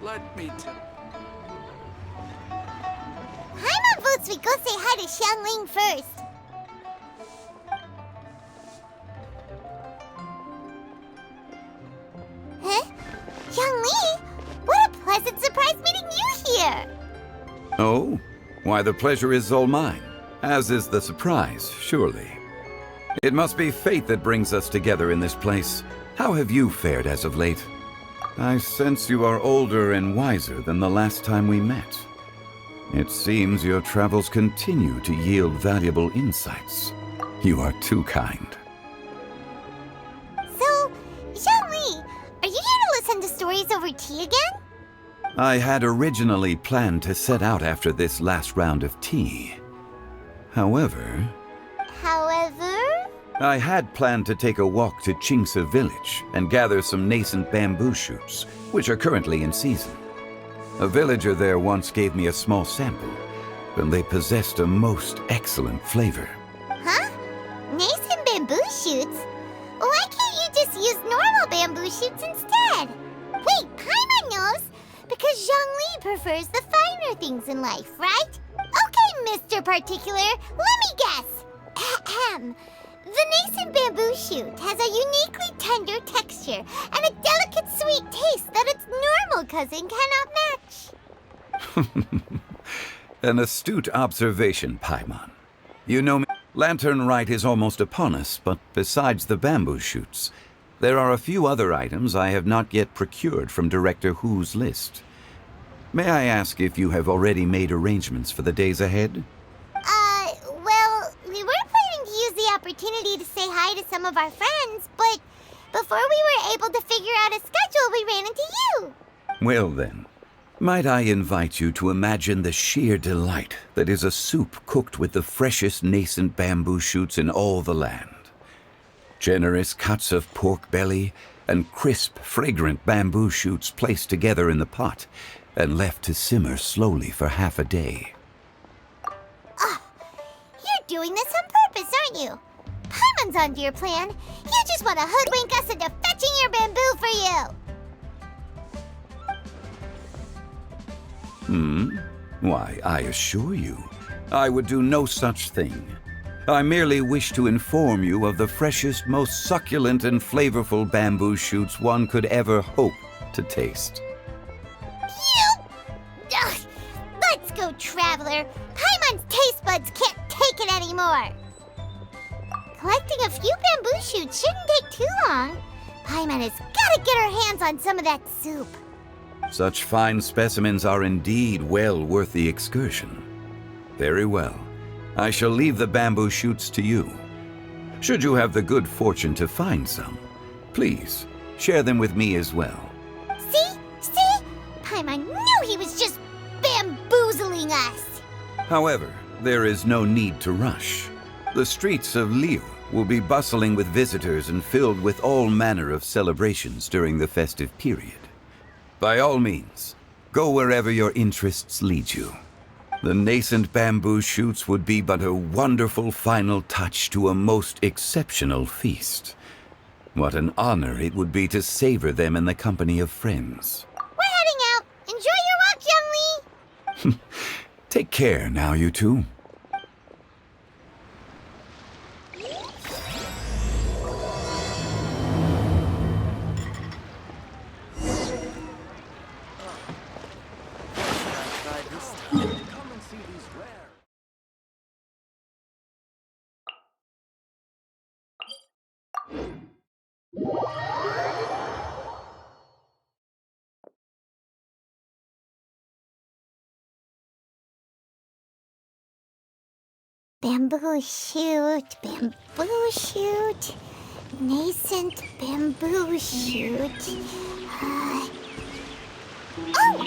Let me tell. Paimon votes we go say hi to Xiangling first. Huh? Xiangli? What a pleasant surprise meeting you here! Oh? Why, the pleasure is all mine. As is the surprise, surely. It must be fate that brings us together in this place. How have you fared as of late? I sense you are older and wiser than the last time we met. It seems your travels continue to yield valuable insights. You are too kind. So, Xiangli, are you here to listen to stories over tea again? I had originally planned to set out after this last round of tea. However, I had planned to take a walk to Qingce village and gather some nascent bamboo shoots, which are currently in season. A villager there once gave me a small sample, and they possessed a most excellent flavor. Huh? Nascent bamboo shoots? Why can't you just use normal bamboo shoots instead? Wait, Paimon knows! Because Zhongli prefers the finer things in life, right? Okay, Mr. Particular, let me guess. Ahem. The nascent bamboo shoot has a uniquely tender texture and a delicate sweet taste that its normal cousin cannot match. An astute observation, Paimon. You know, latern rite is almost upon us, but besides the bamboo shoots, there are a few other items I have not yet procured from Director Hu's list. May I ask if you have already made arrangements for the days ahead? Well, we were planning to use the opportunity to say hi to some of our friends, but before we were able to figure out a schedule, we ran into you. Well then, might I invite you to imagine the sheer delight that is a soup cooked with the freshest nascent bamboo shoots in all the land. Generous cuts of pork belly and crisp, fragrant bamboo shoots placed together in the pot and left to simmer slowly for half a day. You're doing this on purpose, aren't you? Paimon's onto your plan. You just want to hoodwink us into fetching your bamboo for you. Why, I assure you, I would do no such thing. I merely wish to inform you of the freshest, most succulent and flavorful bamboo shoots one could ever hope to taste. Ugh. Let's go, Traveler. Paimon's taste buds can't take it anymore. Collecting a few bamboo shoots shouldn't take too long. Paimon has got to get her hands on some of that soup. Such fine specimens are indeed well worth the excursion. Very well. I shall leave the bamboo shoots to you. Should you have the good fortune to find some, please share them with me as well. See? Paimon knew he was just bamboozling us. However, there is no need to rush. The streets of Liu will be bustling with visitors and filled with all manner of celebrations during the festive period. By all means, go wherever your interests lead you. The nascent bamboo shoots would be but a wonderful final touch to a most exceptional feast. What an honor it would be to savor them in the company of friends. We're heading out. Enjoy your walk, Youngli. Take care now, you two. Bamboo shoot, nascent bamboo shoot. Oh,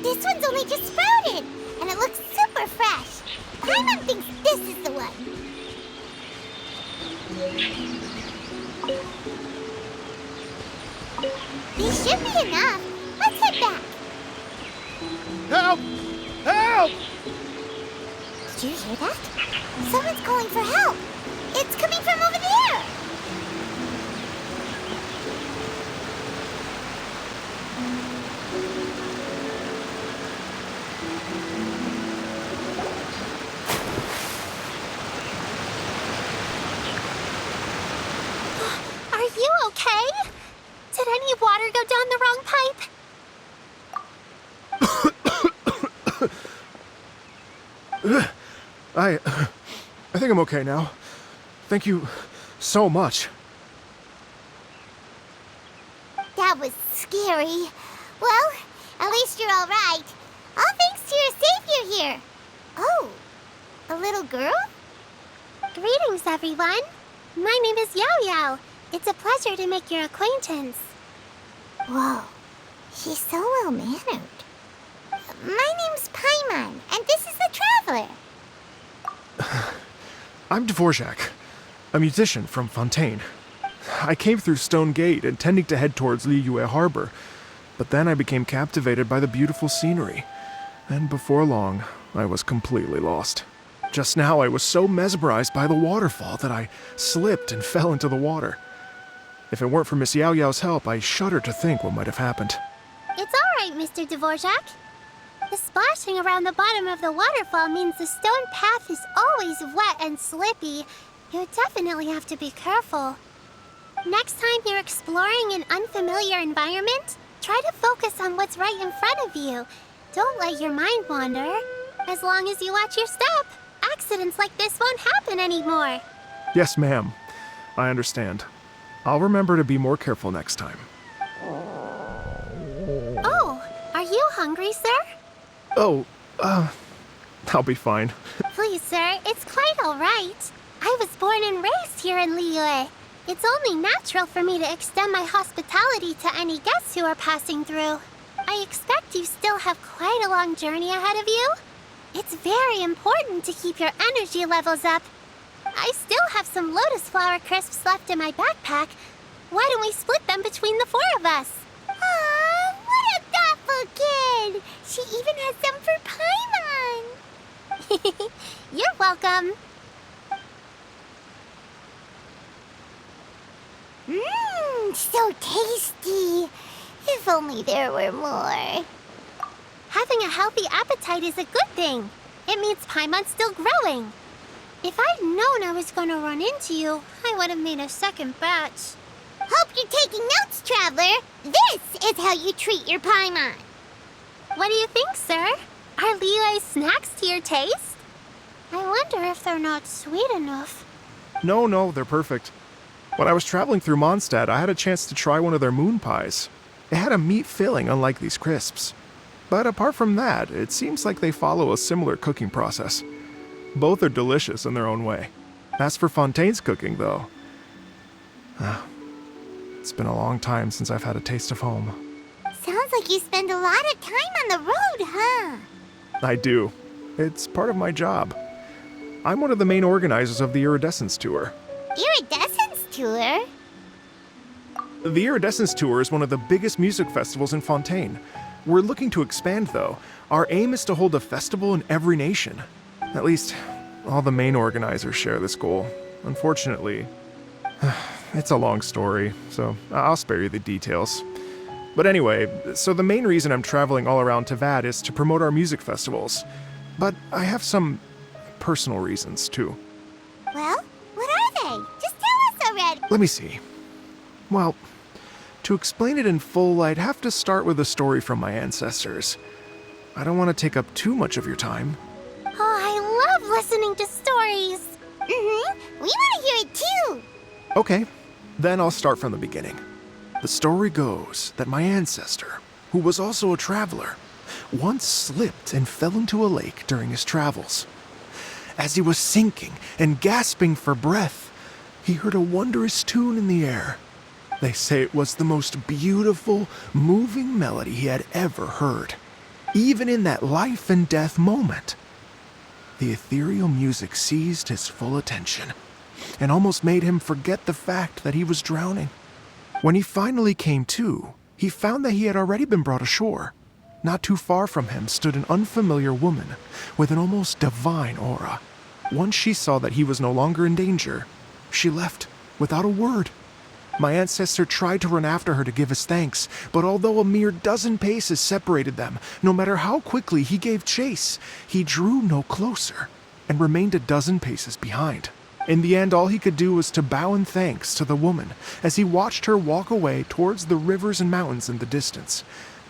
this one's only just sprouted, and it looks super fresh. Paimon thinks this is the one. These should be enough. Let's head back. Help! Help! Did you hear that? Someone's calling for help. It's coming from over there. okay? Did any water go down the wrong pipe? I think I'm okay now. Thank you so much. That was scary. Well, at least you're all right. All thanks to your savior here. Oh, a little girl? Greetings, everyone. My name is Yao Yao. It's a pleasure to make your acquaintance. Whoa, she's so well-mannered. My name's Paimon, and this is the Traveler. I'm Dvorak, a musician from Fontaine. I came through Stone Gate intending to head towards Liyue Harbor, but then I became captivated by the beautiful scenery, and before long, I was completely lost. Just now, I was so mesmerized by the waterfall that I slipped and fell into the water. If it weren't for Miss Yao Yao's help, I shudder to think what might have happened. It's all right, Mr. Dvorak. The splashing around the bottom of the waterfall means the stone path is always wet and slippy. You definitely have to be careful. Next time you're exploring an unfamiliar environment, try to focus on what's right in front of you. Don't let your mind wander. As long as you watch your step, accidents like this won't happen anymore. Yes, ma'am. I understand. I'll remember to be more careful next time. Oh, are you hungry, sir? Oh, I'll be fine. Please, sir, it's quite all right. I was born and raised here in Liyue. It's only natural for me to extend my hospitality to any guests who are passing through. I expect you still have quite a long journey ahead of you. It's very important to keep your energy levels up. I still have some lotus flower crisps left in my backpack. Why don't we split them between the four of us? Aw, what a thoughtful kid! She even has some for Paimon! You're welcome. Mmm, so tasty. If only there were more. Having a healthy appetite is a good thing. It means Paimon's still growing. If I'd known I was gonna run into you, I would have made a second batch. Hope you're taking notes, Traveler. This is how you treat your Paimon. What do you think, sir? Are Liyue's snacks to your taste? I wonder if they're not sweet enough. No, they're perfect. When I was traveling through Mondstadt, I had a chance to try one of their moon pies. It had a meat filling, unlike these crisps. But apart from that, it seems like they follow a similar cooking process. Both are delicious in their own way. As for Fontaine's cooking, though, it's been a long time since I've had a taste of home. Sounds like you spend a lot of time on the road, huh? I do. It's part of my job. I'm one of the main organizers of the Iridescence Tour. Iridescence Tour? The Iridescence Tour is one of the biggest music festivals in Fontaine. We're looking to expand, though. Our aim is to hold a festival in every nation. At least, all the main organizers share this goal. Unfortunately, it's a long story, so I'll spare you the details. But anyway, so the main reason I'm traveling all around Tavad is to promote our music festivals. But I have some personal reasons, too. Well, what are they? Just tell us already. Let me see. Well, to explain it in full, I'd have to start with a story from my ancestors. I don't want to take up too much of your time. Oh, I love listening to stories. We want to hear it too. Okay, then I'll start from the beginning. The story goes that my ancestor, who was also a traveler, once slipped and fell into a lake during his travels. As he was sinking and gasping for breath, he heard a wondrous tune in the air. They say it was the most beautiful, moving melody he had ever heard. Even in that life and death moment, the ethereal music seized his full attention and almost made him forget the fact that he was drowning. When he finally came to, he found that he had already been brought ashore. Not too far from him stood an unfamiliar woman with an almost divine aura. Once she saw that he was no longer in danger, she left without a word. My ancestor tried to run after her to give his thanks, but although a mere dozen paces separated them, no matter how quickly he gave chase, he drew no closer and remained a dozen paces behind. In the end, all he could do was to bow in thanks to the woman as he watched her walk away towards the rivers and mountains in the distance,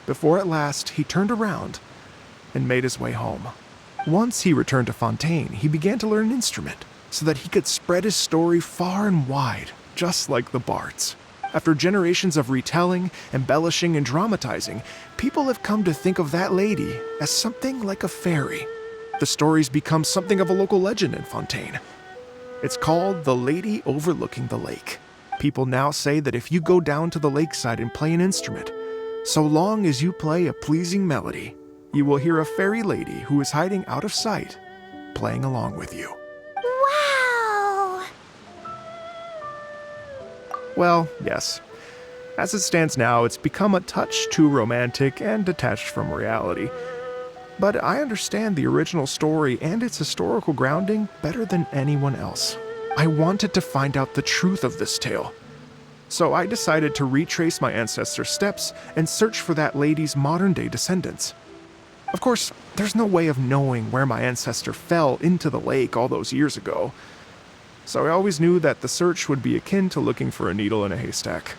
before at last he turned around and made his way home. Once he returned to Fontaine, he began to learn an instrument so that he could spread his story far and wide, just like the bards. After generations of retelling, embellishing, and dramatizing, people have come to think of that lady as something like a fairy. The story's become something of a local legend in Fontaine. It's called the Lady Overlooking the Lake. People now say that if you go down to the lakeside and play an instrument, so long as you play a pleasing melody, you will hear a fairy lady who is hiding out of sight, playing along with you. Wow! Well, yes. As it stands now, it's become a touch too romantic and detached from reality. But I understand the original story and its historical grounding better than anyone else. I wanted to find out the truth of this tale. So I decided to retrace my ancestors' steps and search for that lady's modern-day descendants. Of course, there's no way of knowing where my ancestor fell into the lake all those years ago. So I always knew that the search would be akin to looking for a needle in a haystack.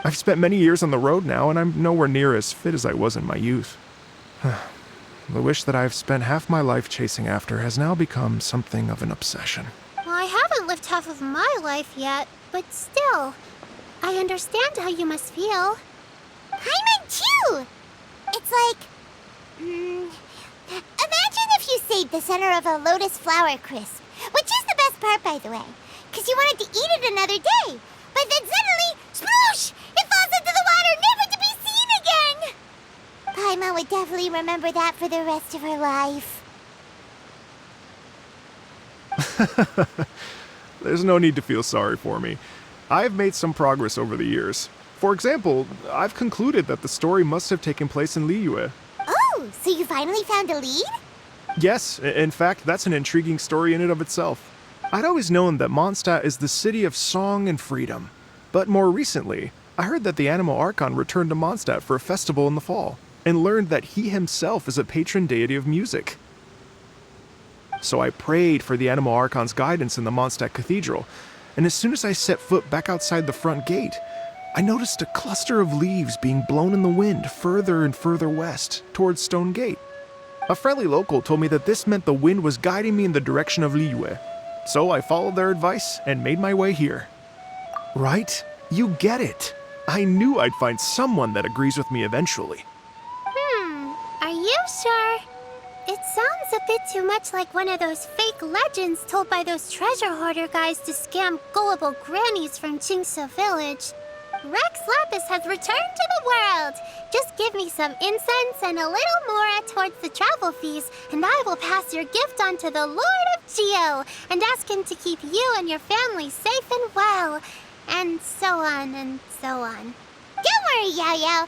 I've spent many years on the road now, and I'm nowhere near as fit as I was in my youth. The wish that I've spent half my life chasing after has now become something of an obsession. Well, I haven't lived half of my life yet, but still, I understand how you must feel. Paimon too! It's like... imagine if you saved the center of a lotus flower crisp, which is the best part, by the way, because you wanted to eat it another day. But then suddenly, sploosh! It falls into the water, never to be seen again! Paimon would definitely remember that for the rest of her life. There's no need to feel sorry for me. I've made some progress over the years. For example, I've concluded that the story must have taken place in Liyue. Oh, so you finally found a lead? Yes, in fact, that's an intriguing story in and of itself. I'd always known that Mondstadt is the city of song and freedom. But more recently, I heard that the Animal Archon returned to Mondstadt for a festival in the fall, and learned that he himself is a patron deity of music. So I prayed for the Animal Archon's guidance in the Mondstadt Cathedral, and as soon as I set foot back outside the front gate, I noticed a cluster of leaves being blown in the wind further and further west, towards Stone Gate. A friendly local told me that this meant the wind was guiding me in the direction of Liyue, so I followed their advice and made my way here. Right? You get it. I knew I'd find someone that agrees with me eventually. Are you sure? It sounds a bit too much like one of those fake legends told by those treasure hoarder guys to scam gullible grannies from Jingsa Village. Rex Lapis has returned to the world! Just give me some incense and a little more towards the travel fees, and I will pass your gift on to the Lord of Geo, and ask him to keep you and your family safe and well, and so on and so on. Don't worry, Yao Yao.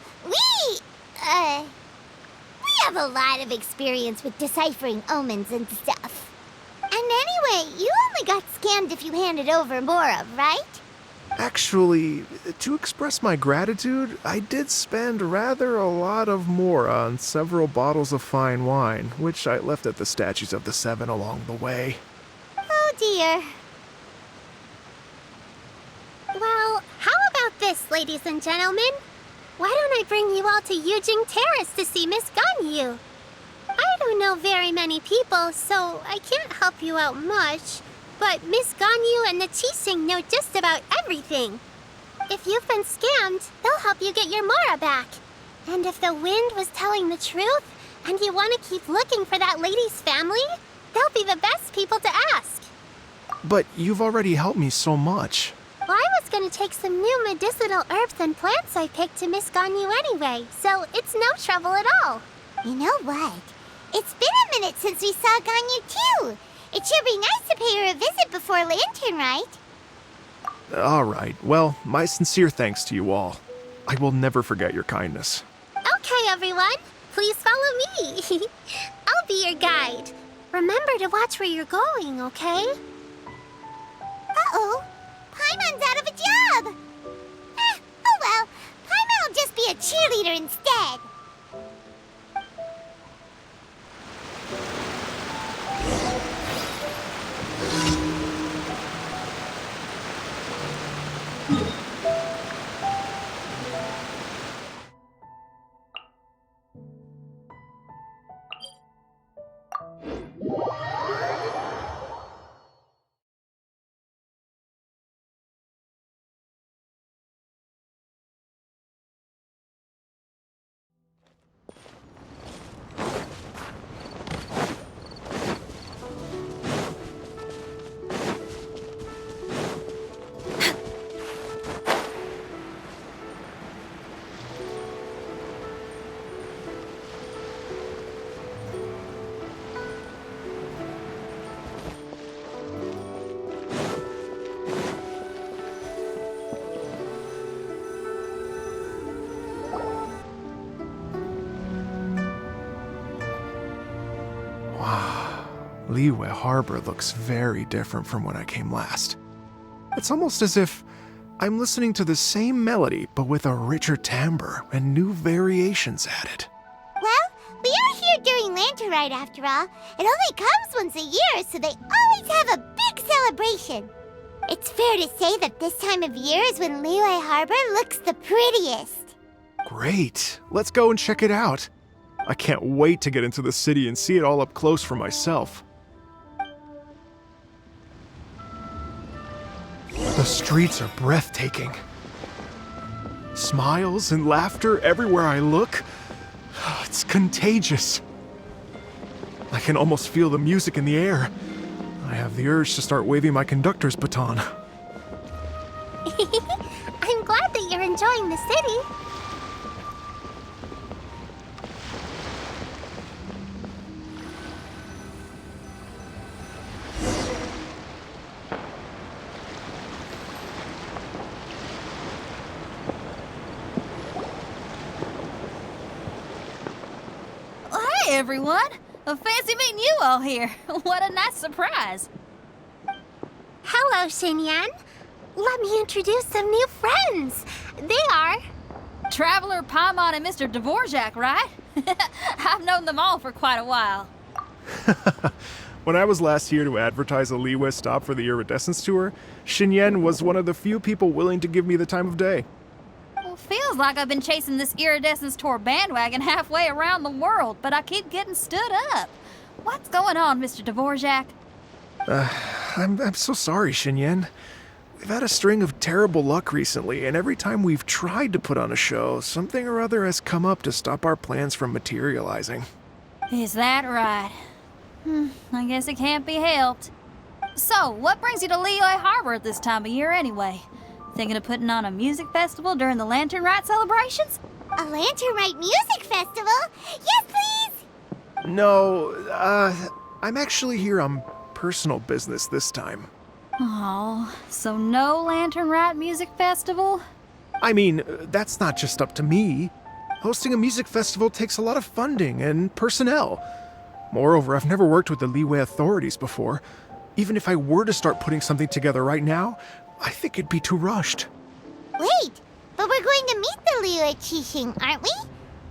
We have a lot of experience with deciphering omens and stuff. And anyway, you only got scammed if you handed over Mora, right? Actually, to express my gratitude, I did spend rather a lot of more on several bottles of fine wine, which I left at the statues of the Seven along the way. Oh dear. Well, how about this, ladies and gentlemen? Why don't I bring you all to Yujing Terrace to see Miss Ganyu? I don't know very many people, so I can't help you out much. But Miss Ganyu and the Qixing know just about everything. If you've been scammed, they'll help you get your Mora back. And if the wind was telling the truth, and you want to keep looking for that lady's family, they'll be the best people to ask. But you've already helped me so much. Well, I was going to take some new medicinal herbs and plants I picked to Miss Ganyu anyway, so it's no trouble at all. You know what? It's been a minute since we saw Ganyu too. It should be nice to pay her a visit before Lantern, right? All right. Well, my sincere thanks to you all. I will never forget your kindness. Okay, everyone. Please follow me. I'll be your guide. Remember to watch where you're going, okay? Uh-oh. Paimon's out of a job. Oh well. Paimon will just be a cheerleader instead. Liyue Harbor looks very different from when I came last. It's almost as if I'm listening to the same melody, but with a richer timbre and new variations added. Well, we are here during Lantern Rite after all. It only comes once a year, so they always have a big celebration. It's fair to say that this time of year is when Liyue Harbor looks the prettiest. Great, let's go and check it out. I can't wait to get into the city and see it all up close for myself. The streets are breathtaking. Smiles and laughter everywhere I look. It's contagious. I can almost feel the music in the air. I have the urge to start waving my conductor's baton. I'm glad that you're enjoying the city. Hey everyone! Fancy meeting you all here. What a nice surprise. Hello, Xinyan. Let me introduce some new friends. They are... Traveler, Paimon, and Mr. Dvorak, right? I've known them all for quite a while. When I was last here to advertise a Liyue stop for the Iridescence Tour, Xinyan was one of the few people willing to give me the time of day. Well, feels like I've been chasing this Iridescence Tour bandwagon halfway around the world, but I keep getting stood up. What's going on, Mr. Dvorak? I'm so sorry, Xinyan. We've had a string of terrible luck recently, and every time we've tried to put on a show, something or other has come up to stop our plans from materializing. Is that right? I guess it can't be helped. So, what brings you to Liyue Harbor at this time of year anyway? Thinking of putting on a music festival during the Lantern Rite celebrations? A Lantern Rite music festival? Yes, please! No, I'm actually here on personal business this time. Oh, so no Lantern Rite music festival? I mean, that's not just up to me. Hosting a music festival takes a lot of funding and personnel. Moreover, I've never worked with the Liyue authorities before. Even if I were to start putting something together right now, I think it'd be too rushed. Wait, but we're going to meet the Liyue Qixing, aren't we?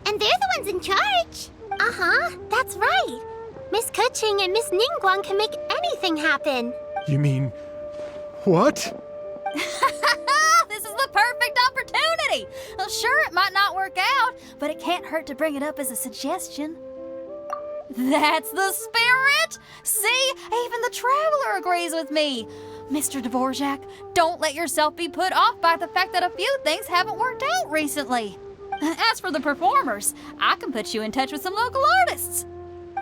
And they're the ones in charge. Uh-huh, that's right. Miss Kuching and Miss Ningguang can make anything happen. You mean... what? This is the perfect opportunity! Well, sure, it might not work out, but it can't hurt to bring it up as a suggestion. That's the spirit! See, even the Traveler agrees with me. Mr. Dvorak, don't let yourself be put off by the fact that a few things haven't worked out recently. As for the performers, I can put you in touch with some local artists.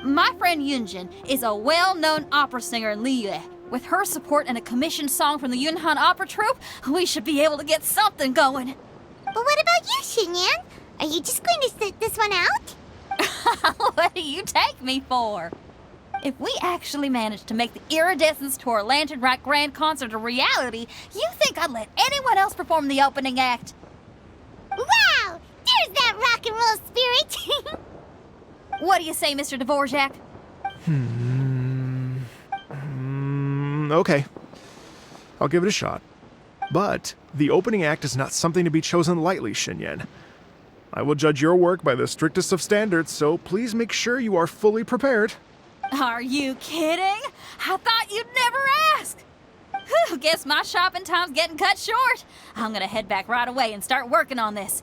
My friend Yunjin is a well-known opera singer in Liyue. With her support and a commissioned song from the Yunhan Opera Troupe, we should be able to get something going. But what about you, Xinyan? Are you just going to sit this one out? What do you take me for? If we actually manage to make the Iridescence Tour Lantern Rite Grand Concert a reality, you think I'd let anyone else perform the opening act? Wow! There's that rock and roll spirit! What do you say, Mr. Dvorak? Okay. I'll give it a shot. But the opening act is not something to be chosen lightly, Xinyan. I will judge your work by the strictest of standards, so please make sure you are fully prepared. Are you kidding? I thought you'd never ask. Whew, guess my shopping time's getting cut short. I'm gonna head back right away and start working on this.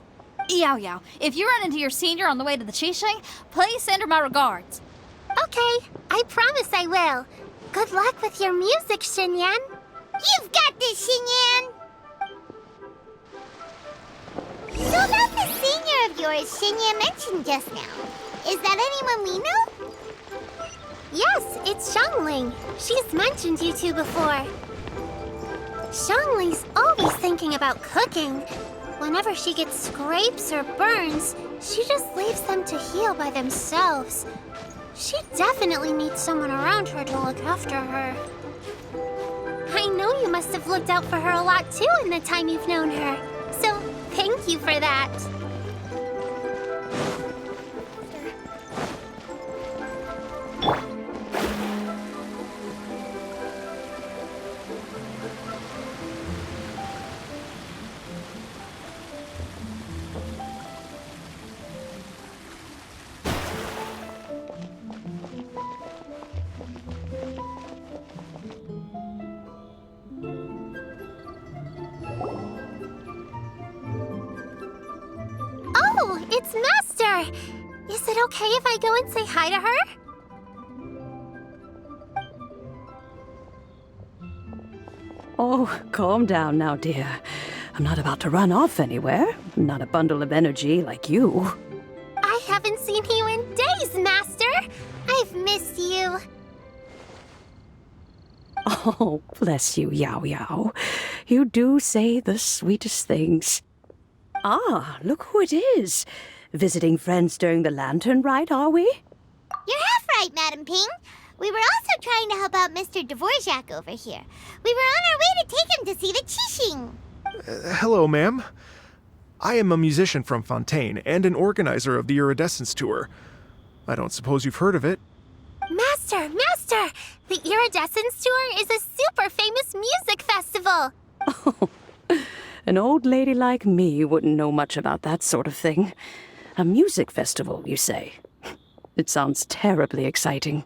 Yao Yao, if you run into your senior on the way to the Qixing, please send her my regards. Okay, I promise I will. Good luck with your music, Xinyan. You've got this, Xinyan! So about the senior of yours Xinyan mentioned just now, is that anyone we know? Yes, it's Xiangling. She's mentioned you two before. Xiangling's always thinking about cooking. Whenever she gets scrapes or burns, she just leaves them to heal by themselves. She definitely needs someone around her to look after her. I know you must have looked out for her a lot too in the time you've known her. So, thank you for that. Oh, it's Master! Is it okay if I go and say hi to her? Oh, calm down now, dear. I'm not about to run off anywhere. I'm not a bundle of energy like you. I haven't seen you in days, Master! I've missed you. Oh, bless you, Yao Yao. You do say the sweetest things. Ah, look who it is. Visiting friends during the lantern rite, are we? You're half right, Madam Ping. We were also trying to help out Mr. Dvorak over here. We were on our way to take him to see the Qixing. Hello, ma'am. I am a musician from Fontaine and an organizer of the Iridescence Tour. I don't suppose you've heard of it. Master! Master! The Iridescence Tour is a super famous music festival! Oh, an old lady like me wouldn't know much about that sort of thing. A music festival, you say? It sounds terribly exciting.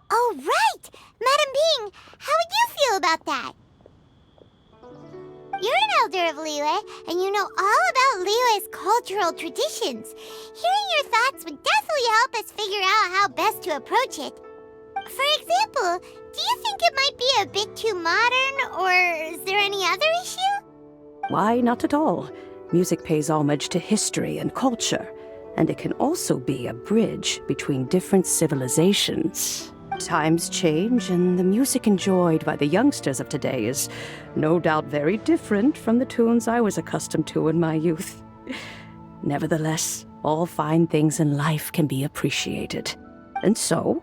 Oh, right! Madam Ping, how would you feel about that? You're an elder of Liyue, and you know all about Liyue's cultural traditions. Hearing your thoughts would definitely help us figure out how best to approach it. For example, do you think it might be a bit too modern, or is there any other issue? Why, not at all. Music pays homage to history and culture, and it can also be a bridge between different civilizations. Times change, and the music enjoyed by the youngsters of today is no doubt very different from the tunes I was accustomed to in my youth. Nevertheless, all fine things in life can be appreciated. And so,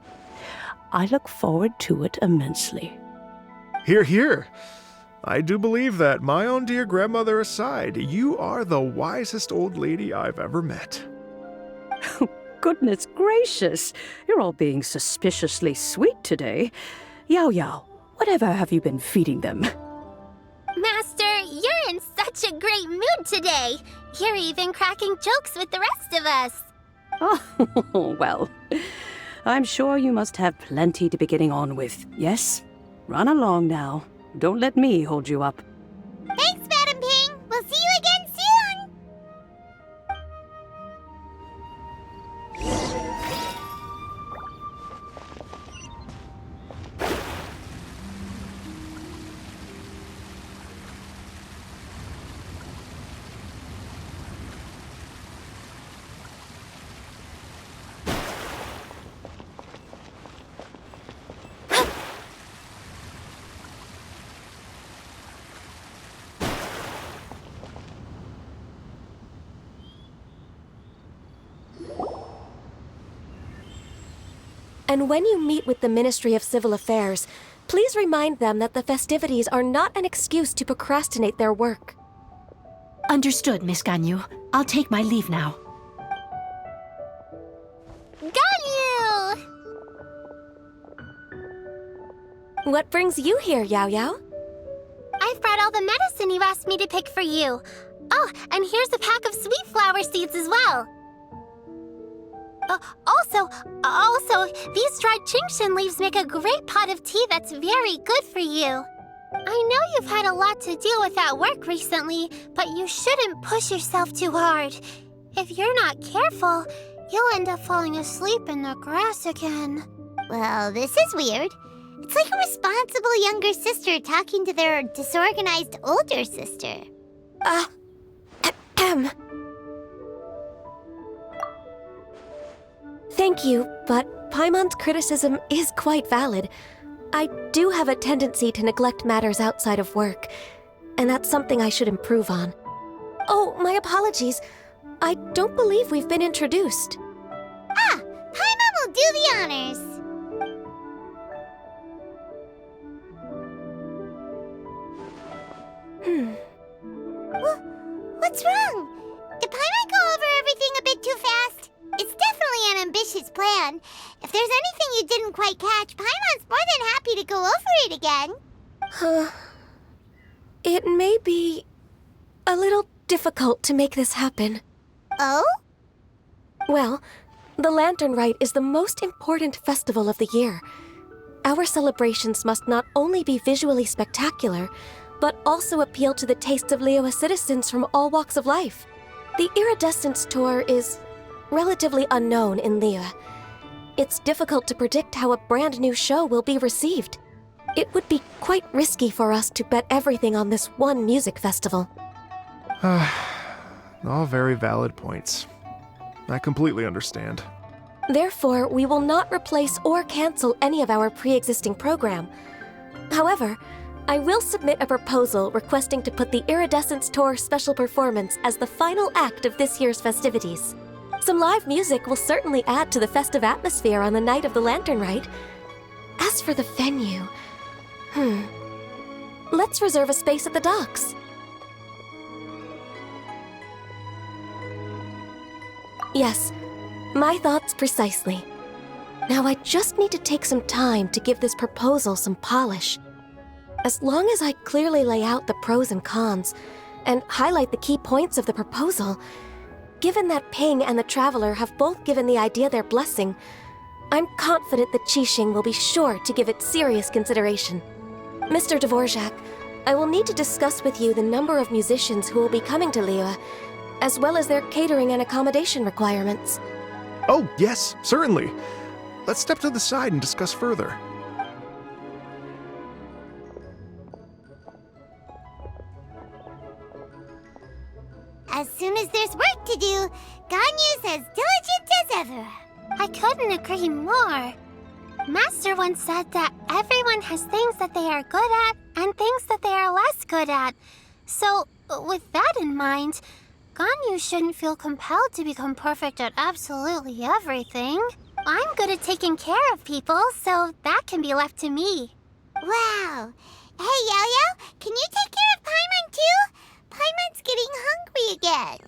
I look forward to it immensely. Hear, hear. I do believe that, my own dear grandmother aside, you are the wisest old lady I've ever met. Goodness gracious, you're all being suspiciously sweet today. Yao Yao, whatever have you been feeding them? Master, you're in such a great mood today. You're even cracking jokes with the rest of us. Oh, well, I'm sure you must have plenty to be getting on with, yes? Run along now. Don't let me hold you up. Thanks, Madam Ping. We'll see you again soon. And when you meet with the Ministry of Civil Affairs, please remind them that the festivities are not an excuse to procrastinate their work. Understood, Miss Ganyu. I'll take my leave now. Ganyu! What brings you here, Yao Yao? I've brought all the medicine you asked me to pick for you. Oh, and here's a pack of sweet flower seeds as well. Also, these dried Qingshan leaves make a great pot of tea that's very good for you. I know you've had a lot to deal with at work recently, but you shouldn't push yourself too hard. If you're not careful, you'll end up falling asleep in the grass again. Well, this is weird. It's like a responsible younger sister talking to their disorganized older sister. Thank you, but Paimon's criticism is quite valid. I do have a tendency to neglect matters outside of work, and that's something I should improve on. Oh, my apologies. I don't believe we've been introduced. Paimon will do the honors. What's wrong? Did Paimon go over everything a bit too fast? It's definitely an ambitious plan. If there's anything you didn't quite catch, Paimon's more than happy to go over it again. It may be a little difficult to make this happen. Oh? Well, the Lantern Rite is the most important festival of the year. Our celebrations must not only be visually spectacular, but also appeal to the tastes of Liyue citizens from all walks of life. The Iridescence Tour is relatively unknown in Liyue. It's difficult to predict how a brand new show will be received. It would be quite risky for us to bet everything on this one music festival. All very valid points. I completely understand. Therefore, we will not replace or cancel any of our pre-existing program. However, I will submit a proposal requesting to put the Iridescence Tour special performance as the final act of this year's festivities. Some live music will certainly add to the festive atmosphere on the night of the Lantern Rite. As for the venue, let's reserve a space at the docks. Yes, my thoughts precisely. Now I just need to take some time to give this proposal some polish. As long as I clearly lay out the pros and cons, and highlight the key points of the proposal, given that Ping and the Traveler have both given the idea their blessing, I'm confident that Qixing will be sure to give it serious consideration. Mr. Dvorak, I will need to discuss with you the number of musicians who will be coming to Liyue, as well as their catering and accommodation requirements. Oh, yes, certainly. Let's step to the side and discuss further. As soon as there's work to do, Ganyu's as diligent as ever. I couldn't agree more. Master once said that everyone has things that they are good at and things that they are less good at. So, with that in mind, Ganyu shouldn't feel compelled to become perfect at absolutely everything. I'm good at taking care of people, so that can be left to me. Wow. Hey, Yo-Yo, can you take care of Paimon too? Paimon's getting hungry again.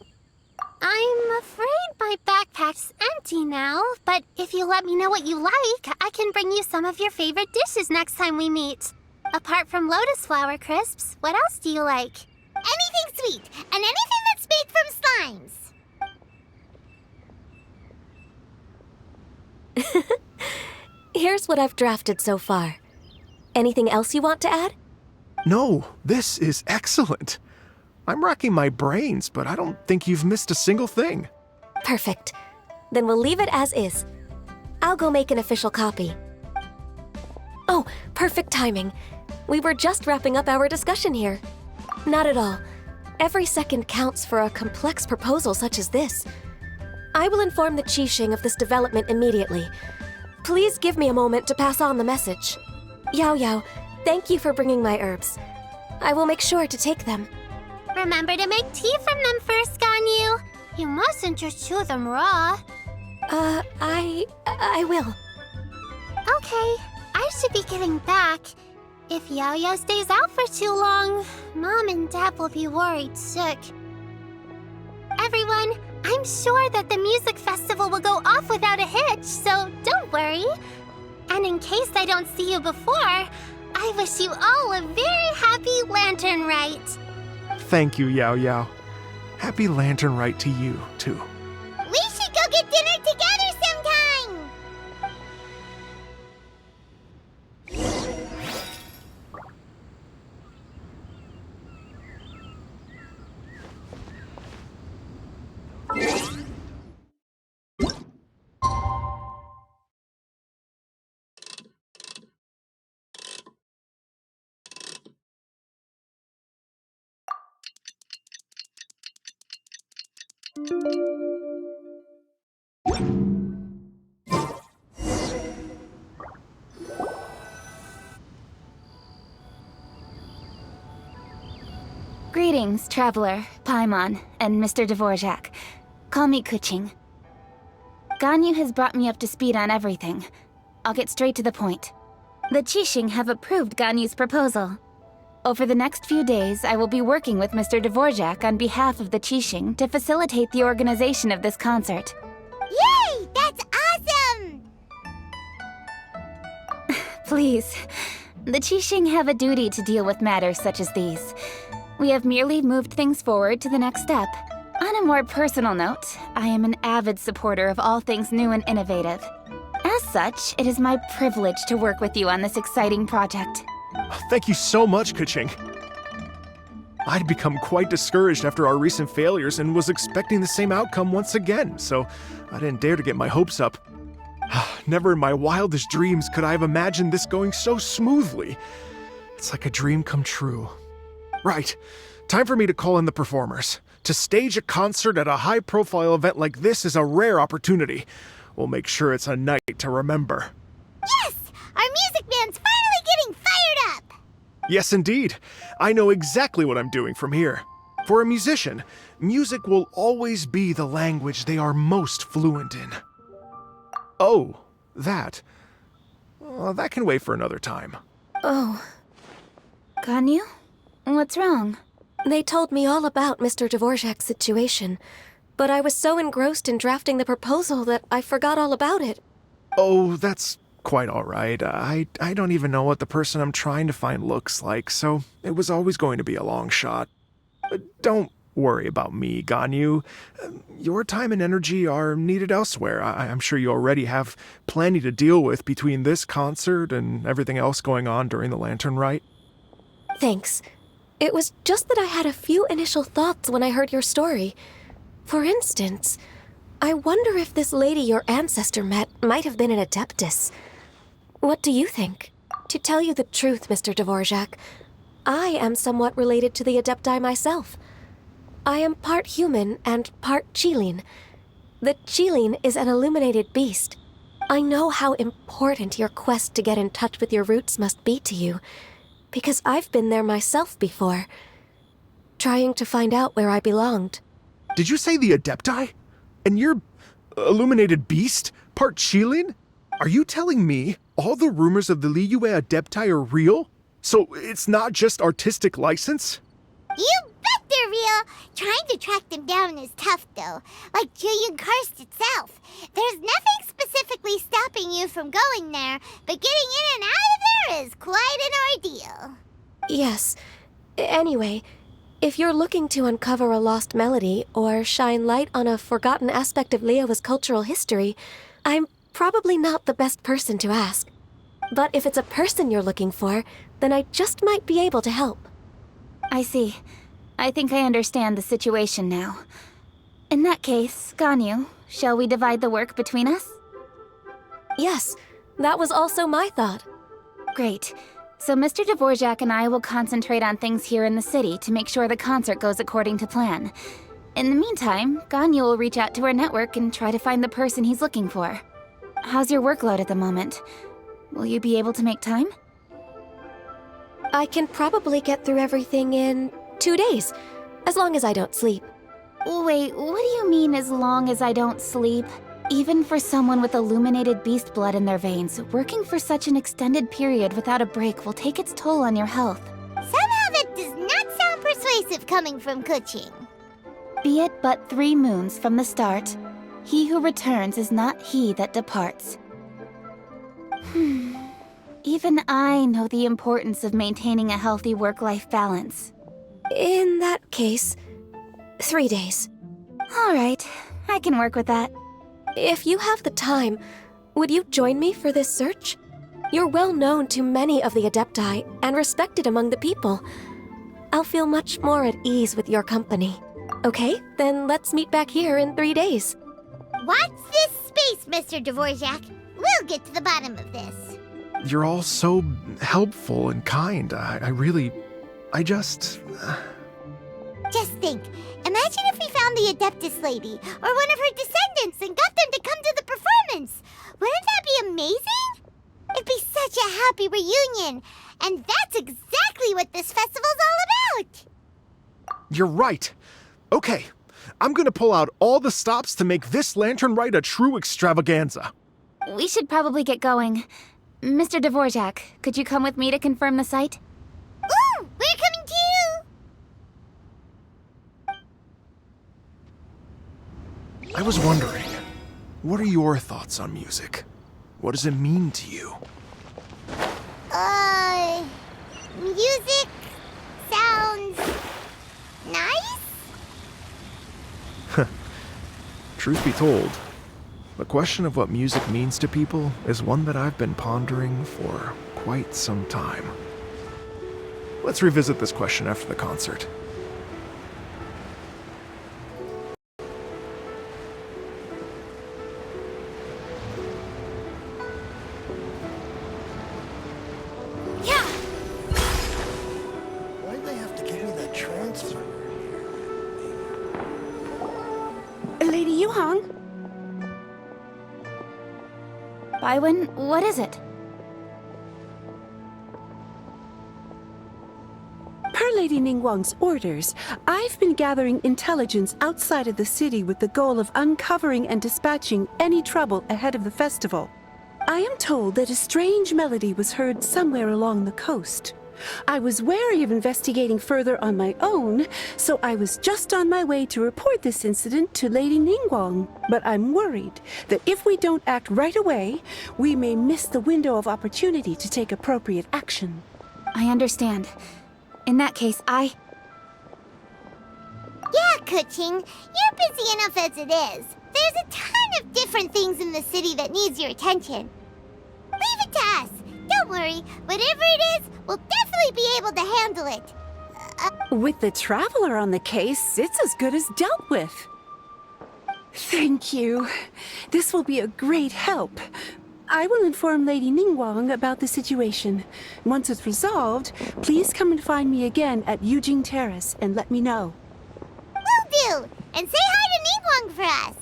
I'm afraid my backpack's empty now, but if you let me know what you like, I can bring you some of your favorite dishes next time we meet. Apart from lotus flower crisps, what else do you like? Anything sweet, and anything that's made from slimes. Here's what I've drafted so far. Anything else you want to add? No, this is excellent. I'm racking my brains, but I don't think you've missed a single thing. Perfect. Then we'll leave it as is. I'll go make an official copy. Oh, perfect timing. We were just wrapping up our discussion here. Not at all. Every second counts for a complex proposal such as this. I will inform the Qixing of this development immediately. Please give me a moment to pass on the message. Yao Yao, thank you for bringing my herbs. I will make sure to take them. Remember to make tea from them first, Ganyu. You mustn't just chew them raw. I will. Okay, I should be getting back. If Yo-Yo stays out for too long, Mom and Dad will be worried sick. Everyone, I'm sure that the music festival will go off without a hitch, so don't worry. And in case I don't see you before, I wish you all a very happy Lantern Rite. Thank you, Yao Yao. Happy Lantern Rite to you, too. We should go get dinner together sometime! Greetings, Traveler, Paimon, and Mr. Dvorak. Call me Kuching. Ganyu has brought me up to speed on everything. I'll get straight to the point. The Qixing have approved Ganyu's proposal. Over the next few days, I will be working with Mr. Dvorak on behalf of the Qixing to facilitate the organization of this concert. Yay! That's awesome! Please, the Qixing have a duty to deal with matters such as these. We have merely moved things forward to the next step. On a more personal note, I am an avid supporter of all things new and innovative. As such, it is my privilege to work with you on this exciting project. Thank you so much, Kuching. I'd become quite discouraged after our recent failures and was expecting the same outcome once again, so I didn't dare to get my hopes up. Never in my wildest dreams could I have imagined this going so smoothly. It's like a dream come true. Right, time for me to call in the performers. To stage a concert at a high-profile event like this is a rare opportunity. We'll make sure it's a night to remember. Yes! Our music band's finally getting fired up! Yes, indeed. I know exactly what I'm doing from here. For a musician, music will always be the language they are most fluent in. Oh, that. Well, that can wait for another time. Oh, Ganyu? What's wrong? they told me all about Mr. Dvorak's situation, but I was so engrossed in drafting the proposal that I forgot all about it. Oh, that's quite all right. I don't even know what the person I'm trying to find looks like, so it was always going to be a long shot. Don't worry about me, Ganyu. Your time and energy are needed elsewhere. I'm sure you already have plenty to deal with between this concert and everything else going on during the Lantern Rite. Thanks. It was just that I had a few initial thoughts when I heard your story. For instance, I wonder if this lady your ancestor met might have been an Adeptus. What do you think? To tell you the truth, Mr. Dvorak, I am somewhat related to the Adepti myself. I am part human and part Qilin. The Qilin is an illuminated beast. I know how important your quest to get in touch with your roots must be to you, because I've been there myself before, trying to find out where I belonged. Did you say the Adepti? And you're illuminated beast? Part Qilin? Are you telling me all the rumors of the Liyue Adepti are real? So it's not just artistic license? You bet they're real! Trying to track them down is tough, though. Like Julian Karst itself. There's nothing specifically stopping you from going there, but getting in and out of there is quite an ordeal. Yes. Anyway, if you're looking to uncover a lost melody or shine light on a forgotten aspect of Liyue's cultural history, I'm probably not the best person to ask. But if it's a person you're looking for, then I just might be able to help. I see. I think I understand the situation now. In that case, Ganyu, shall we divide the work between us? Yes, that was also my thought. Great. So Mr. Dvorak and I will concentrate on things here in the city to make sure the concert goes according to plan. In the meantime, Ganyu will reach out to our network and try to find the person he's looking for. How's your workload at the moment? Will you be able to make time? I can probably get through everything in 2 days, as long as I don't sleep. Wait, what do you mean as long as I don't sleep? Even for someone with illuminated beast blood in their veins, working for such an extended period without a break will take its toll on your health. Somehow that does not sound persuasive coming from Kuching. Be it but 3 moons from the start, he who returns is not he that departs. Even I know the importance of maintaining a healthy work-life balance. In that case, 3 days. All right, I can work with that. If you have the time, would you join me for this search? You're well known to many of the Adepti and respected among the people. I'll feel much more at ease with your company. Okay, then let's meet back here in 3 days. Watch this space, Mr. Dvorak. We'll get to the bottom of this. You're all so helpful and kind. I just... Just think, imagine if we found the Adeptus lady, or one of her descendants, and got them to come to the performance. Wouldn't that be amazing? It'd be such a happy reunion, and that's exactly what this festival's all about. You're right. Okay, I'm gonna pull out all the stops to make this lantern rite a true extravaganza. We should probably get going. Mr. Dvorak, could you come with me to confirm the site? Ooh, we're coming too! I was wondering, what are your thoughts on music? What does it mean to you? Music sounds nice? Truth be told, the question of what music means to people is one that I've been pondering for quite some time. Let's revisit this question after the concert. Yeah! Why'd they have to give me that transfer? Lady Yuhang? Bywin, what is it? Per Lady Ningguang's orders, I've been gathering intelligence outside of the city with the goal of uncovering and dispatching any trouble ahead of the festival. I am told that a strange melody was heard somewhere along the coast. I was wary of investigating further on my own, so I was just on my way to report this incident to Lady Ningguang. But I'm worried that if we don't act right away, we may miss the window of opportunity to take appropriate action. I understand. In that case, Yeah, Kuching, you're busy enough as it is. There's a ton of different things in the city that needs your attention. Leave it to us. Don't worry, whatever it is, we'll definitely be able to handle it. With the Traveler on the case, it's as good as dealt with. Thank you. This will be a great help. I will inform Lady Ningguang about the situation. Once it's resolved, please come and find me again at Yujing Terrace and let me know. Will do! And say hi to Ningguang for us!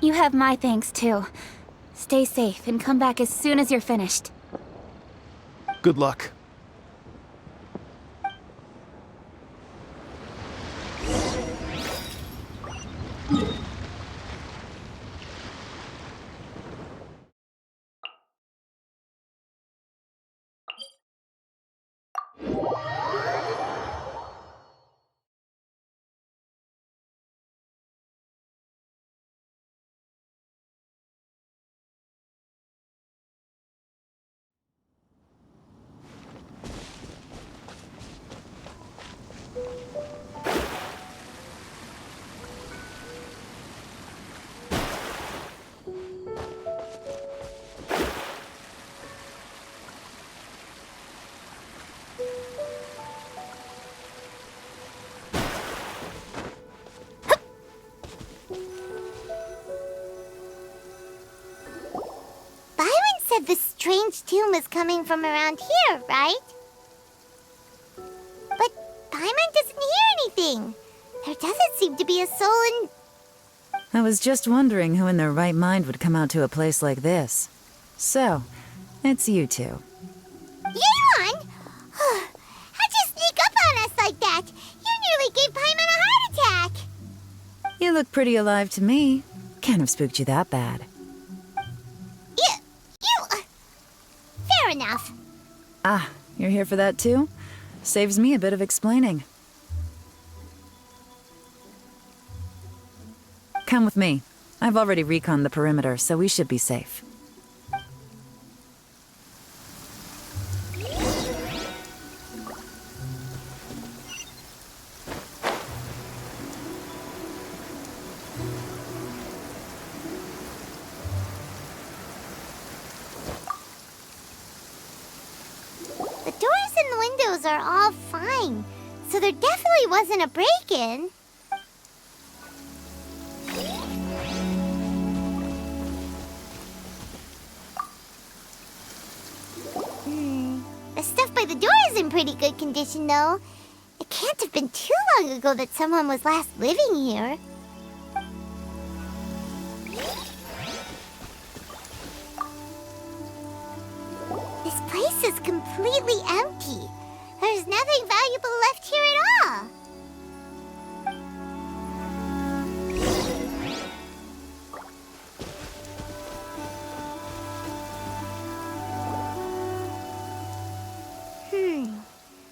you have my thanks too. Stay safe and come back as soon as you're finished. Good luck. Said the strange tomb is coming from around here, right? But Paimon doesn't hear anything. There doesn't seem to be a soul in... I was just wondering who in their right mind would come out to a place like this. So, it's you two. Yeon! How'd you sneak up on us like that? You nearly gave Paimon a heart attack! You look pretty alive to me. Can't have spooked you that bad. Fair enough. Ah, you're here for that too? Saves me a bit of explaining. Come with me. I've already reconned the perimeter, so we should be safe. The doors and windows are all fine, so there definitely wasn't a break-in. The stuff by the door is in pretty good condition, though. It It can't have been too long ago that someone was last living here. This place is completely empty. There's nothing valuable left here at all.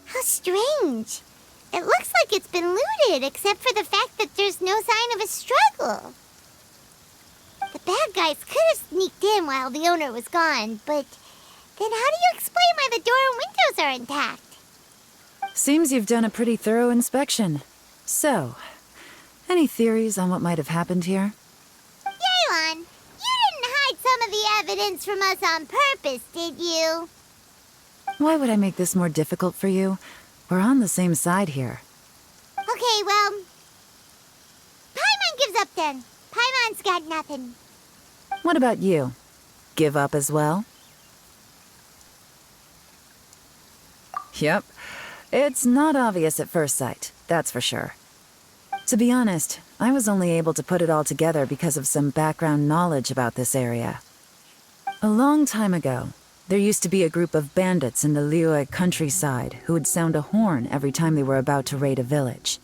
How strange. It looks like it's been looted, except for the fact that there's no sign of a struggle. The bad guys could have sneaked in while the owner was gone, but then how do you explain why the door and windows are intact? Seems you've done a pretty thorough inspection. So, any theories on what might have happened here? Yelan, you didn't hide some of the evidence from us on purpose, did you? Why would I make this more difficult for you? We're on the same side here. Okay, well, Paimon gives up then. Paimon's got nothing. What about you? Give up as well? Yep. It's not obvious at first sight, that's for sure. To be honest, I was only able to put it all together because of some background knowledge about this area. A long time ago, there used to be a group of bandits in the Liyue countryside who would sound a horn every time they were about to raid a village.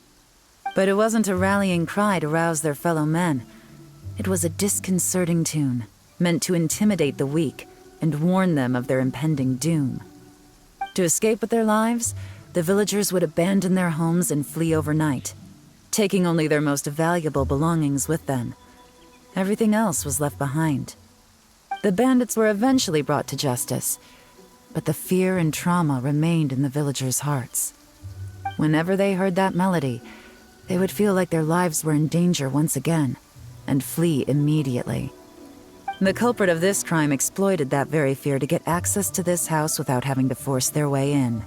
But it wasn't a rallying cry to rouse their fellow men. It was a disconcerting tune, meant to intimidate the weak and warn them of their impending doom. To escape with their lives, the villagers would abandon their homes and flee overnight, taking only their most valuable belongings with them. Everything else was left behind. The bandits were eventually brought to justice, but the fear and trauma remained in the villagers' hearts. Whenever they heard that melody, they would feel like their lives were in danger once again, and flee immediately. The culprit of this crime exploited that very fear to get access to this house without having to force their way in.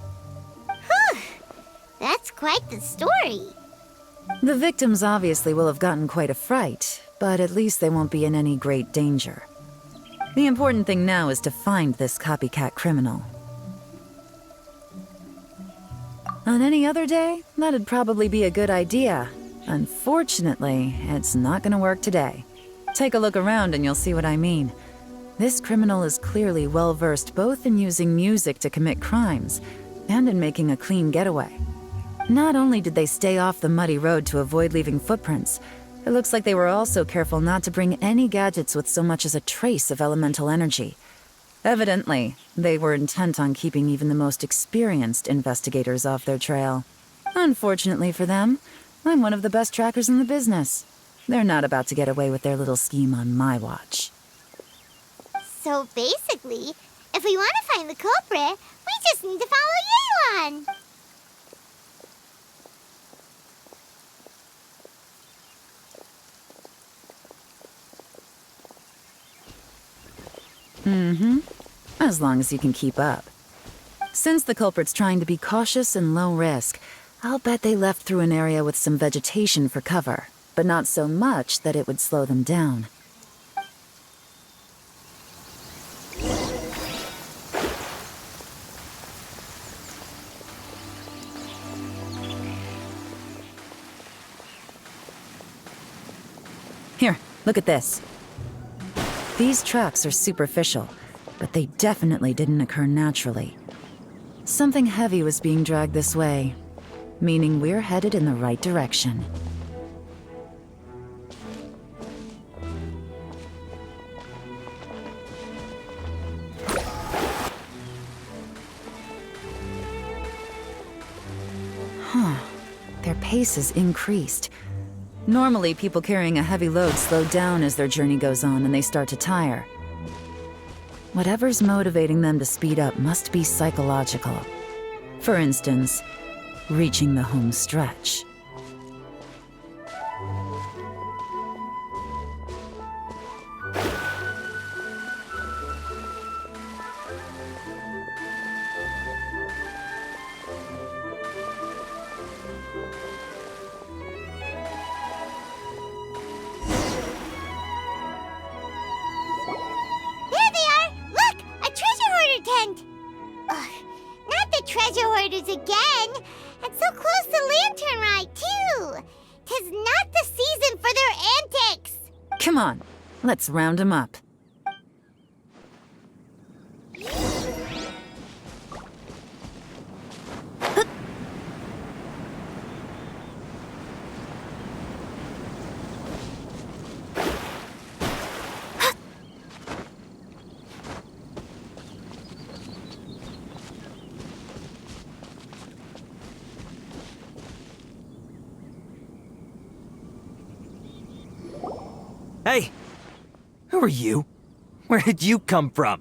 Whew! That's quite the story. The victims obviously will have gotten quite a fright, but at least they won't be in any great danger. The important thing now is to find this copycat criminal. On any other day, that'd probably be a good idea. Unfortunately, it's not gonna work today. Take a look around and you'll see what I mean. This criminal is clearly well-versed both in using music to commit crimes and in making a clean getaway. Not only did they stay off the muddy road to avoid leaving footprints, it looks like they were also careful not to bring any gadgets with so much as a trace of elemental energy. Evidently, they were intent on keeping even the most experienced investigators off their trail. Unfortunately for them, I'm one of the best trackers in the business. They're not about to get away with their little scheme on my watch. So basically, if we want to find the culprit, we just need to follow Yelan. As long as you can keep up. Since the culprit's trying to be cautious and low risk, I'll bet they left through an area with some vegetation for cover, but not so much that it would slow them down. Here, look at this. These tracks are superficial, but they definitely didn't occur naturally. Something heavy was being dragged this way, meaning we're headed in the right direction. Their pace has increased. Normally, people carrying a heavy load slow down as their journey goes on and they start to tire. Whatever's motivating them to speed up must be psychological. For instance, reaching the home stretch. Not the treasure hoarders again! And so close to Come on, let's round 'em up. Hey! Who are you? Where did you come from?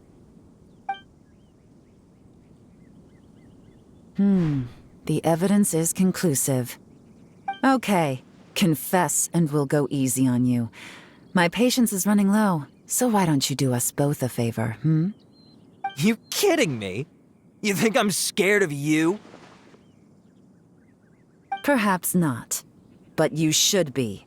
The evidence is conclusive. Okay, confess and we'll go easy on you. My patience is running low, so why don't you do us both a favor, You kidding me? You think I'm scared of you? Perhaps not, but you should be.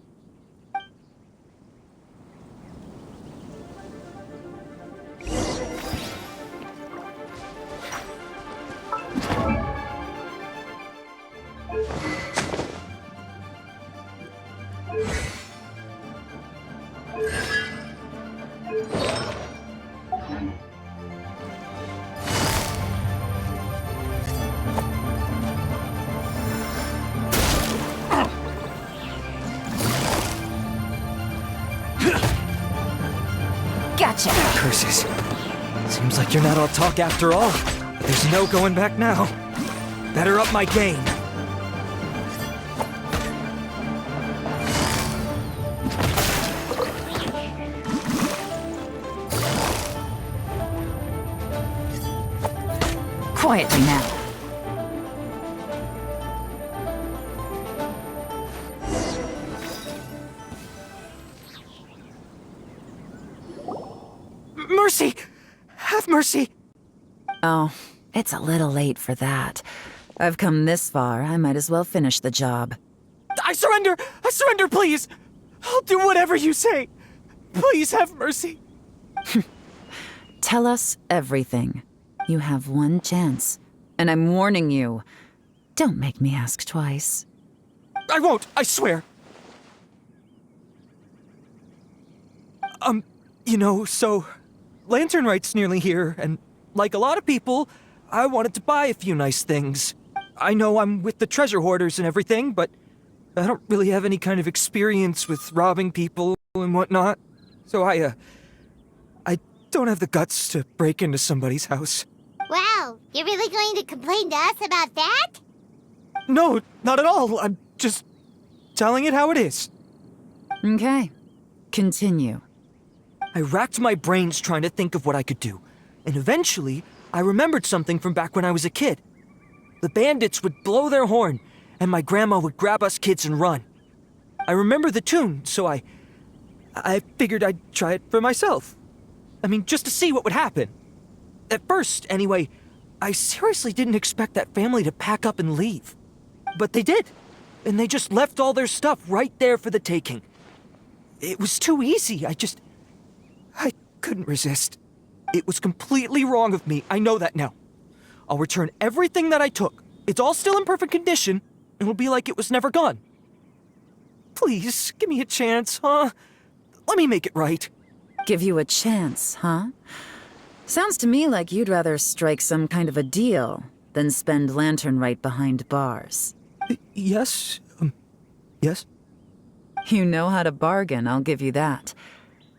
Gotcha! Curses. Seems like you're not all talk after all. There's no going back now. Better up my game. Quietly now. Mercy! Have mercy! Oh, it's a little late for that. I've come this far, I might as well finish the job. I surrender! I surrender, please! I'll do whatever you say! Please have mercy! Tell us everything. You have one chance. And I'm warning you. Don't make me ask twice. I won't, I swear! So... Lantern Rite's nearly here, and like a lot of people, I wanted to buy a few nice things. I know I'm with the treasure hoarders and everything, but I don't really have any kind of experience with robbing people and whatnot. So I don't have the guts to break into somebody's house. Wow, you're really going to complain to us about that? No, not at all. I'm just telling it how it is. Okay. Continue. I racked my brains trying to think of what I could do, and eventually, I remembered something from back when I was a kid. The bandits would blow their horn, and my grandma would grab us kids and run. I remember the tune, so I figured I'd try it for myself. I mean, just to see what would happen. At first, anyway, I seriously didn't expect that family to pack up and leave. But they did, and they just left all their stuff right there for the taking. It was too easy, I couldn't resist. It was completely wrong of me, I know that now. I'll return everything that I took. It's all still in perfect condition, and it'll be like it was never gone. Please, give me a chance, huh? Let me make it right. Give you a chance, huh? Sounds to me like you'd rather strike some kind of a deal than spend Lantern Rite behind bars. Yes? Yes? You know how to bargain, I'll give you that.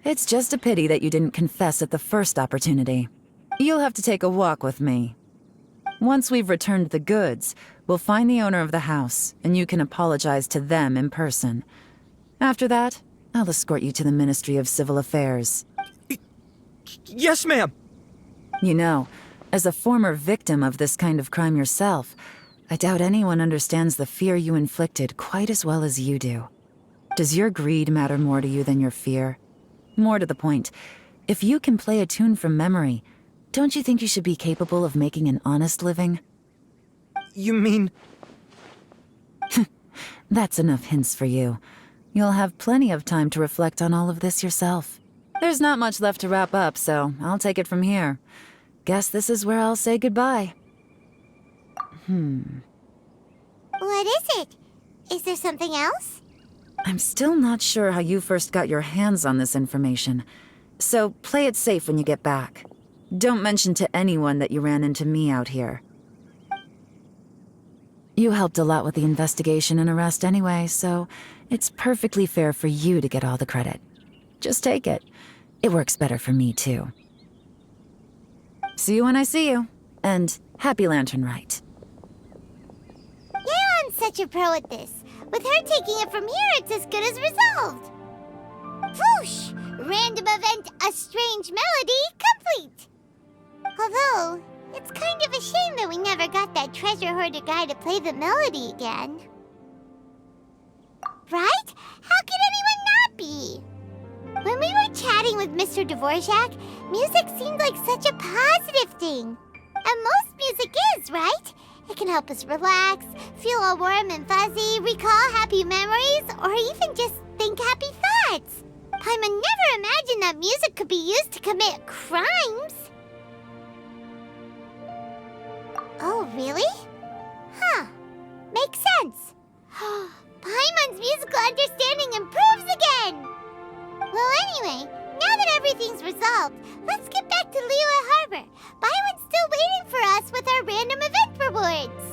It's just a pity that you didn't confess at the first opportunity. You'll have to take a walk with me. Once we've returned the goods, we'll find the owner of the house, and you can apologize to them in person. After that, I'll escort you to the Ministry of Civil Affairs. Yes, ma'am! You know, as a former victim of this kind of crime yourself, I doubt anyone understands the fear you inflicted quite as well as you do. Does your greed matter more to you than your fear? More to the point, if you can play a tune from memory, don't you think you should be capable of making an honest living? You mean... That's enough hints for you. You'll have plenty of time to reflect on all of this yourself. There's not much left to wrap up, so I'll take it from here. Guess this is where I'll say goodbye. What is it? Is there something else? I'm still not sure how you first got your hands on this information, so play it safe when you get back. Don't mention to anyone that you ran into me out here. You helped a lot with the investigation and arrest anyway, so it's perfectly fair for you to get all the credit. Just take it. It works better for me, too. See you when I see you, and happy Lantern Rite. Yeon's such a pro at this. With her taking it from here, it's as good as resolved. Whoosh! Random event, a strange melody, complete! Although, it's kind of a shame that we never got that treasure hoarder guy to play the melody again. Right? How could anyone not be? When we were chatting with Mr. Dvorak, music seemed like such a positive thing. And most music is, right? It can help us relax, feel all warm and fuzzy, recall happy memories, or even just think happy thoughts. Paimon never imagined that music could be used to commit crimes. Oh, really? Huh. Makes sense. Paimon's musical understanding improves again! Well, anyway, now that everything's resolved, let's get back to Liyue Harbor. Byron's still waiting for us with our random event rewards.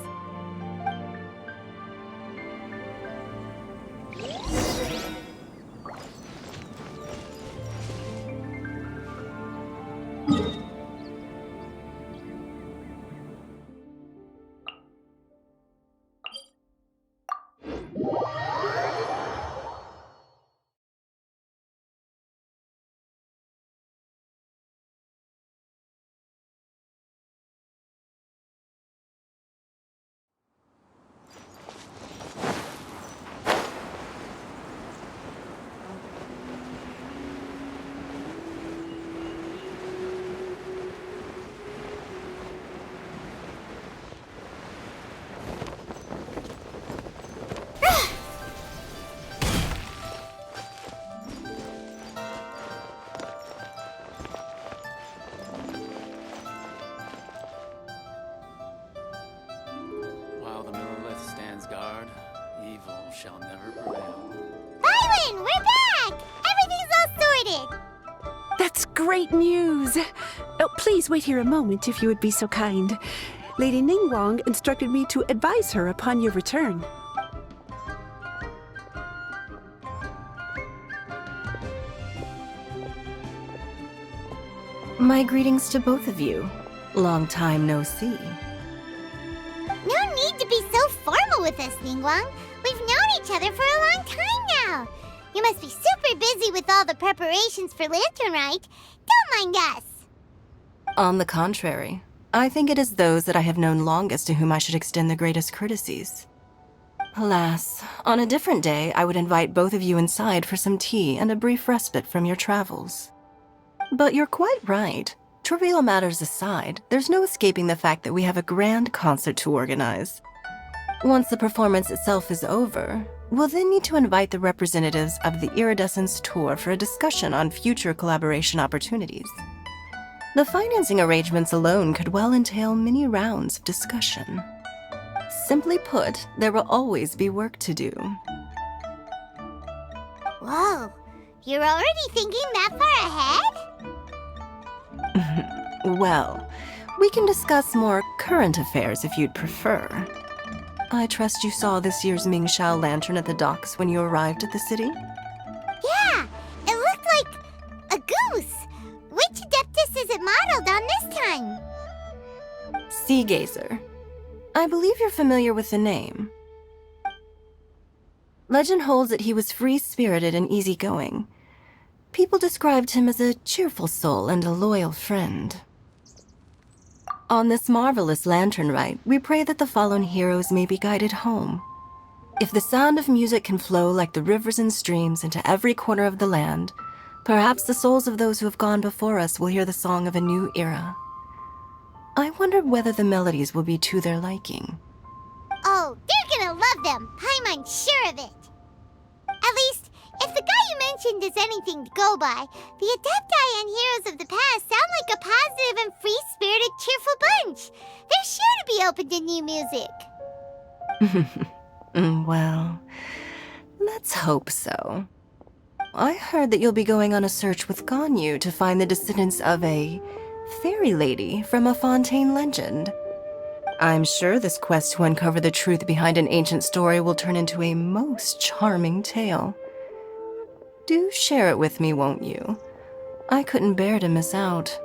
Shall never prevail. Byron, we're back! Everything's all sorted! That's great news! Oh, please wait here a moment if you would be so kind. Lady Ningguang instructed me to advise her upon your return. My greetings to both of you. Long time no see. No need to be so formal with us, Ningguang. We've known each other for a long time now. You must be super busy with all the preparations for Lantern Rite. Don't mind us. On the contrary, I think it is those that I have known longest to whom I should extend the greatest courtesies. Alas, on a different day, I would invite both of you inside for some tea and a brief respite from your travels. But you're quite right. Trivial matters aside, there's no escaping the fact that we have a grand concert to organize. Once the performance itself is over, we'll then need to invite the representatives of the Iridescence Tour for a discussion on future collaboration opportunities. The financing arrangements alone could well entail many rounds of discussion. Simply put, there will always be work to do. Whoa, you're already thinking that far ahead? Well, we can discuss more current affairs if you'd prefer. I trust you saw this year's Mingxiao lantern at the docks when you arrived at the city? Yeah, it looked like a goose. Which Adeptus is it modeled on this time? Sea Gazer. I believe you're familiar with the name. Legend holds that he was free-spirited and easygoing. People described him as a cheerful soul and a loyal friend. On this marvelous lantern rite, we pray that the fallen heroes may be guided home. If the sound of music can flow like the rivers and streams into every corner of the land, perhaps the souls of those who have gone before us will hear the song of a new era. I wonder whether the melodies will be to their liking. Oh, they're gonna love them. Paimon's sure of it. At least, if the guy you mentioned is anything to go by, the Adepti and heroes of the past sound like a positive and free-spirited, cheerful bunch. They're sure to be open to new music. Well, Let's hope so. I heard that you'll be going on a search with Ganyu to find the descendants of a fairy lady from a Fontaine legend. I'm sure this quest to uncover the truth behind an ancient story will turn into a most charming tale. Do share it with me, won't you? I couldn't bear to miss out.